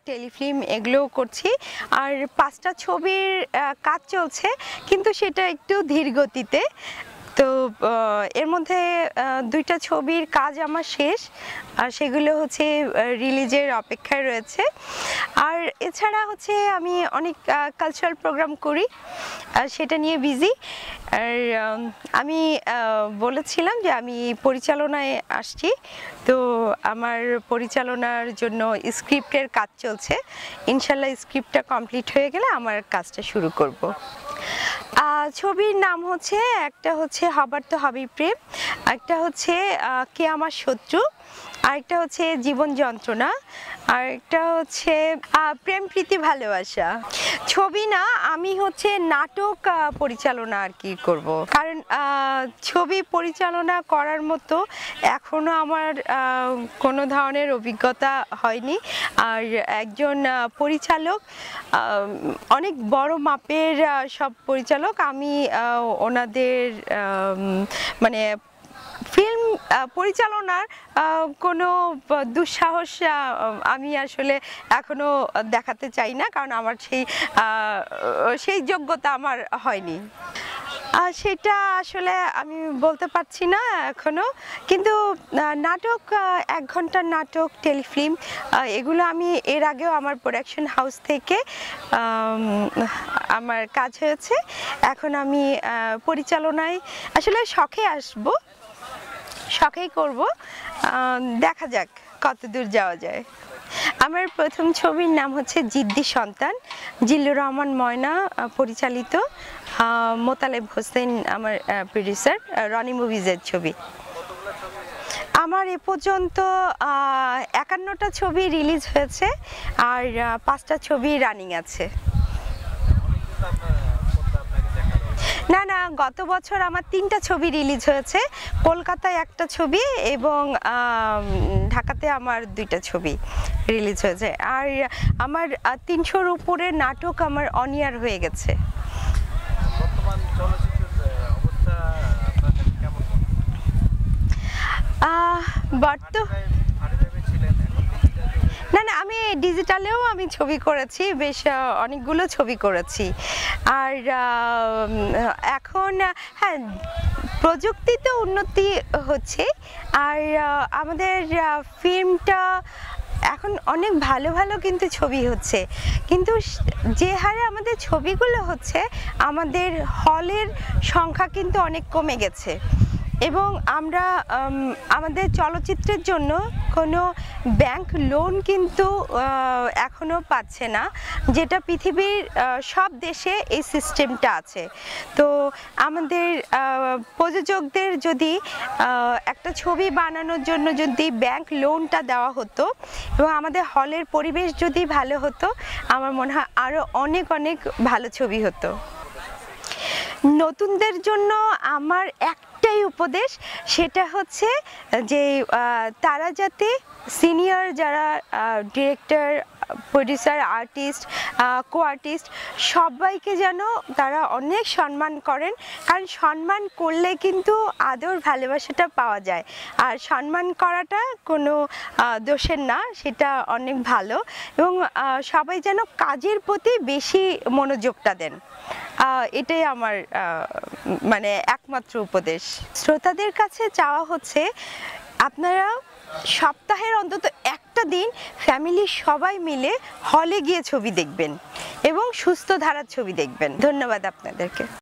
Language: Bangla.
টেলিফিল্ম এগুলোও করছি। আর 5টা ছবির কাজ চলছে, কিন্তু সেটা একটু ধীর গতিতে। তো এর মধ্যে 2টা ছবির কাজ আমার শেষ, আর সেগুলো হচ্ছে রিলিজের অপেক্ষায় রয়েছে। আর এছাড়া হচ্ছে আমি অনেক কালচারাল প্রোগ্রাম করি, সেটা নিয়ে বিজি। আর আমি বলেছিলাম যে আমি পরিচালনায় আসছি, তো আমার পরিচালনার জন্য স্ক্রিপ্টের কাজ চলছে। ইনশাল্লাহ স্ক্রিপ্টটা কমপ্লিট হয়ে গেলে আমার কাজটা শুরু করব। ছবির নাম হচ্ছে, একটা হচ্ছে হবার তো হবেই প্রেম, একটা হচ্ছে কে আমার শত্রু, আরেকটা হচ্ছে জীবন যন্ত্রণা, আরেকটা হচ্ছে প্রেম প্রীতি ভালোবাসা। ছবি না, আমি হচ্ছে নাটক পরিচালনা আর কি করব, কারণ ছবি পরিচালনা করার মতো এখনো আমার কোনো ধরনের অভিজ্ঞতা হয়নি। আর একজন পরিচালক, অনেক বড় মাপের সব পরিচালক, আমি ওনাদের মানে ফিল্ম পরিচালনার কোনো দুঃসাহস আমি আসলে এখনো দেখাতে চাই না, কারণ আমার সেই যোগ্যতা আমার হয়নি। সেটা আসলে আমি বলতে পারছি না এখনো, কিন্তু নাটক, 1 ঘন্টার নাটক, টেলিফিল্ম, এগুলো আমি এর আগেও আমার প্রোডাকশন হাউস থেকে আমার কাজ হয়েছে। এখন আমি পরিচালনায় আসলে শখে আসবো, শখেই করব, দেখা যাক কত দূর যাওয়া যায়। আমার প্রথম ছবির নাম হচ্ছে জিদ্দি সন্তান, জিল্লুর রহমান ময়না পরিচালিত, মোতালেব হোসেন আমার প্রডিউসার, রনি মুভিজের ছবি। আমার এ পর্যন্ত 51টা ছবি রিলিজ হয়েছে, আর 5টা ছবি রানিং আছে। না না, গত বছর আমার 3টা ছবি রিলিজ হয়েছে, কলকাতায় 1টা ছবি এবং ঢাকাতে আমার 2টা ছবি রিলিজ হয়েছে। আর আমার 300-র উপরে নাটক আমার অন ইয়ার হয়ে গেছে। না না, আমি ডিজিটালেও আমি ছবি করেছি, বেশ অনেকগুলো ছবি করেছি। আর এখন হ্যাঁ, প্রযুক্তিতে উন্নতি হচ্ছে, আর আমাদের ফিল্মটা এখন অনেক ভালো ভালো কিন্তু ছবি হচ্ছে, কিন্তু যে হারে আমাদের ছবিগুলো হচ্ছে, আমাদের হলের সংখ্যা কিন্তু অনেক কমে গেছে। এবং আমরা আমাদের চলচ্চিত্রের জন্য কোনো ব্যাংক লোন কিন্তু এখনও পাচ্ছে না, যেটা পৃথিবীর সব দেশে এই সিস্টেমটা আছে। তো আমাদের প্রযোজকদের যদি একটা ছবি বানানোর জন্য যদি ব্যাংক লোনটা দেওয়া হতো, এবং আমাদের হলের পরিবেশ যদি ভালো হতো, আমার মনে হয় আরও অনেক অনেক ভালো ছবি হতো। নতুনদের জন্য আমার একটাই উপদেশ, সেটা হচ্ছে যে তারা যাতে সিনিয়র যারা director, producer, artist, co artist, সবাইকে যেন তারা অনেক সম্মান করেন, কারণ সম্মান করলে কিন্তু আদর ভালোবাসাটা পাওয়া যায়। আর সম্মান করাটা কোনো দোষের না, সেটা অনেক ভালো। এবং সবাই যেন কাজের প্রতি বেশি মনোযোগটা দেন, এটাই আমার মানে একমাত্র উপদেশ। শ্রোতাদের কাছে চাওয়া হচ্ছে, আপনারা সপ্তাহের অন্তত একটা দিন ফ্যামিলির সবাই মিলে হলে গিয়ে ছবি দেখবেন এবং সুস্থ ধারার ছবি দেখবেন। ধন্যবাদ আপনাদেরকে।